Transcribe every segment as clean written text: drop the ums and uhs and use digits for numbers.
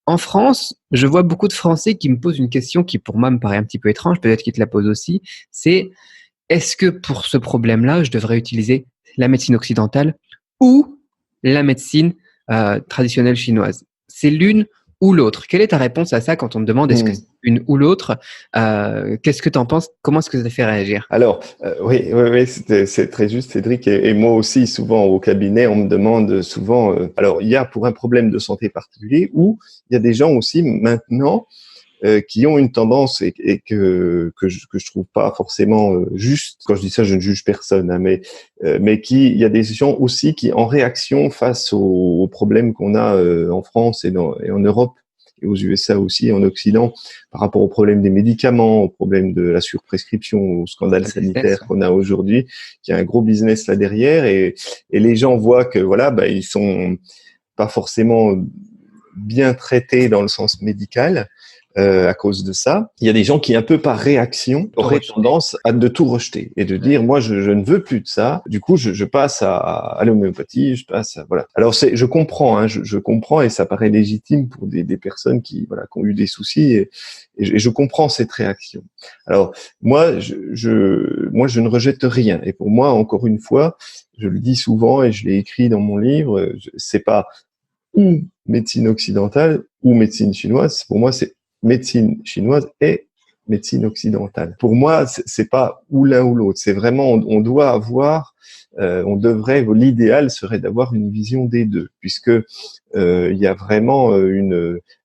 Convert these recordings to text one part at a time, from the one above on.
En France, je vois beaucoup de Français qui me posent une question qui pour moi me paraît un petit peu étrange, peut-être qu'ils te la posent aussi, c'est est-ce que pour ce problème-là, je devrais utiliser la médecine occidentale ou la médecine traditionnelle chinoise? C'est l'une ou l'autre. Quelle est ta réponse à ça quand on te demande est-ce que c'est une ou l'autre? Qu'est-ce que tu en penses? Comment est-ce que ça te fait réagir? Alors, oui, c'est très juste, Cédric. Et moi aussi, souvent au cabinet, on me demande souvent. Alors, il y a pour un problème de santé particulier, ou il y a des gens aussi maintenant qui ont une tendance et que je trouve pas forcément juste. Quand je dis ça, je ne juge personne, hein, mais il y a des gens aussi qui, en réaction face aux problèmes qu'on a en France et en Europe et aux USA aussi, en Occident, par rapport aux problèmes des médicaments, aux problèmes de la surprescription, au scandale Le business, sanitaire qu'on a aujourd'hui, qui a un gros business là derrière, et les gens voient que voilà, bah, ils sont pas forcément bien traités dans le sens médical. À cause de ça, il y a des gens qui, un peu par réaction, auraient tendance à de tout rejeter et de dire, moi, je ne veux plus de ça. Du coup, je passe à l'homéopathie, je passe à, voilà. Alors, je comprends, hein, je comprends, et ça paraît légitime pour des personnes qui, voilà, qui ont eu des soucis, et je comprends cette réaction. Alors, moi, je ne rejette rien. Et pour moi, encore une fois, je le dis souvent et je l'ai écrit dans mon livre, c'est pas ou médecine occidentale ou médecine chinoise. Pour moi, c'est médecine chinoise et médecine occidentale. Pour moi, c'est pas ou l'un ou l'autre. C'est vraiment, on doit avoir, l'idéal serait d'avoir une vision des deux, puisque il y a vraiment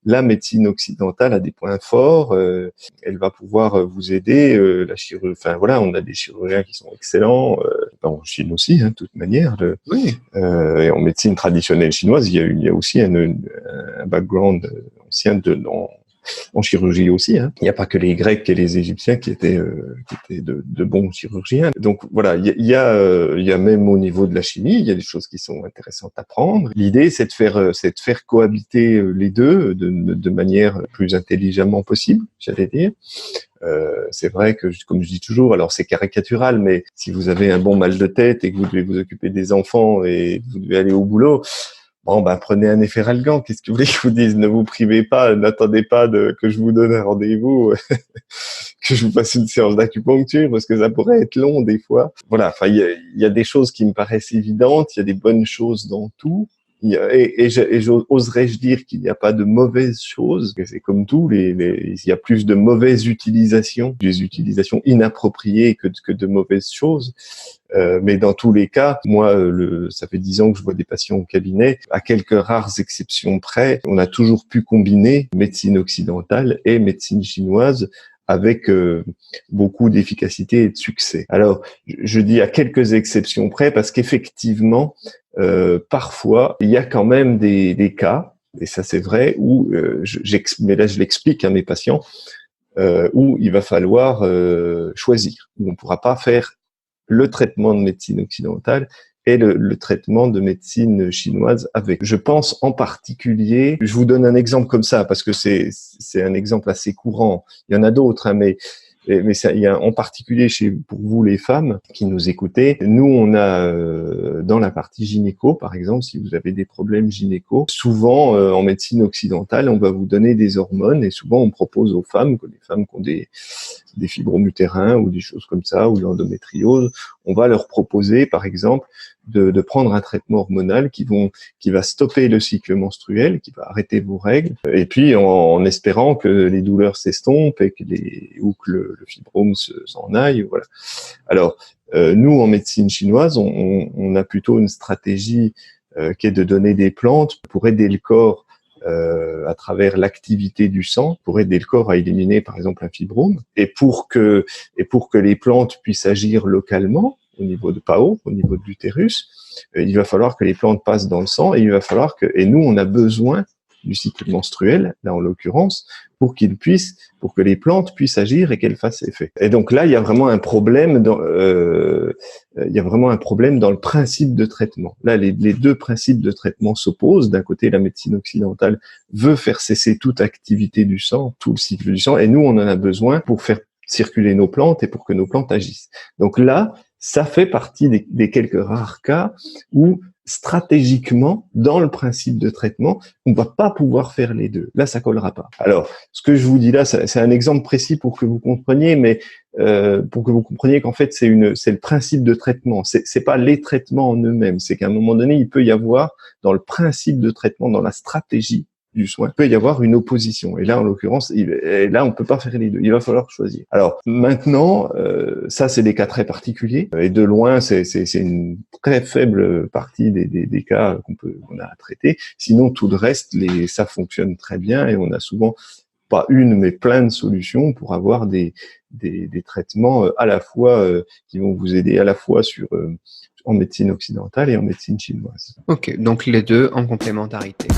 la médecine occidentale a des points forts. Elle va pouvoir vous aider. La chirurgie, enfin voilà, on a des chirurgiens qui sont excellents. En Chine aussi, hein, de toute manière. oui. Et en médecine traditionnelle chinoise, il y a aussi un background ancien en chirurgie aussi. Hein. Il n'y a pas que les Grecs et les Égyptiens qui étaient de bons chirurgiens. Donc voilà, il y a même au niveau de la chimie, il y a des choses qui sont intéressantes à prendre. L'idée, c'est de faire cohabiter les deux de manière plus intelligemment possible, j'allais dire. C'est vrai que, comme je dis toujours, alors c'est caricatural, mais si vous avez un bon mal de tête et que vous devez vous occuper des enfants et que vous devez aller au boulot, bon, ben, prenez un Efferalgan. Qu'est-ce que vous voulez que je vous dise? Ne vous privez pas, n'attendez pas que je vous donne un rendez-vous, que je vous fasse une séance d'acupuncture, parce que ça pourrait être long des fois. Voilà. Enfin, il y a des choses qui me paraissent évidentes. Il y a des bonnes choses dans tout. Oserais-je dire qu'il n'y a pas de mauvaises choses, que c'est comme tout, il y a plus de mauvaises utilisations, des utilisations inappropriées que de mauvaises choses. Mais dans tous les cas, moi, ça fait 10 ans que je vois des patients au cabinet. À quelques rares exceptions près, on a toujours pu combiner médecine occidentale et médecine chinoise avec beaucoup d'efficacité et de succès. Alors, je dis à quelques exceptions près parce qu'effectivement, parfois, il y a quand même des cas, et ça c'est vrai, où mais là je l'explique à mes patients, où il va falloir choisir, où on ne pourra pas faire le traitement de médecine occidentale et le traitement de médecine chinoise avec. Je pense en particulier, je vous donne un exemple comme ça parce que c'est un exemple assez courant. Il y en a d'autres, hein, mais ça, il y a en particulier pour vous les femmes qui nous écoutez, nous on a dans la partie gynéco par exemple, si vous avez des problèmes gynéco, souvent en médecine occidentale, on va vous donner des hormones et souvent on propose aux femmes, que les femmes qui ont des fibromes utérins ou des choses comme ça, ou de l'endométriose, on va leur proposer par exemple de prendre un traitement hormonal qui va stopper le cycle menstruel, qui va arrêter vos règles, et puis en espérant que les douleurs s'estompent et ou que le fibrome s'en aille. Voilà. Alors, nous, en médecine chinoise, on a plutôt une stratégie qui est de donner des plantes pour aider le corps à travers l'activité du sang, pour aider le corps à éliminer, par exemple, un fibrome, et pour que les plantes puissent agir localement, au niveau de PAO, au niveau de l'utérus, il va falloir que les plantes passent dans le sang et il va falloir et nous, on a besoin du cycle menstruel, là en l'occurrence, pour que les plantes puissent agir et qu'elles fassent effet. Et donc là, il y a vraiment un problème dans le principe de traitement. Là, les deux principes de traitement s'opposent. D'un côté, la médecine occidentale veut faire cesser toute activité du sang, tout le cycle du sang, et nous, on en a besoin pour faire circuler nos plantes et pour que nos plantes agissent. Donc là, ça fait partie des quelques rares cas où stratégiquement, dans le principe de traitement, on va pas pouvoir faire les deux. Là, ça collera pas. Alors, ce que je vous dis là, c'est un exemple précis pour que vous compreniez, mais pour que vous compreniez qu'en fait, c'est le principe de traitement. C'est pas les traitements en eux-mêmes. C'est qu'à un moment donné, il peut y avoir dans le principe de traitement, dans la stratégie du soin, il peut y avoir une opposition. Et là, en l'occurrence, là, on peut pas faire les deux. Il va falloir choisir. Alors maintenant, ça, c'est des cas très particuliers. Et de loin, c'est une très faible partie des cas qu'on a à traiter. Sinon, tout le reste, ça fonctionne très bien et on a souvent pas une, mais plein de solutions pour avoir des traitements à la fois qui vont vous aider à la fois en médecine occidentale et en médecine chinoise. Ok, donc les deux en complémentarité.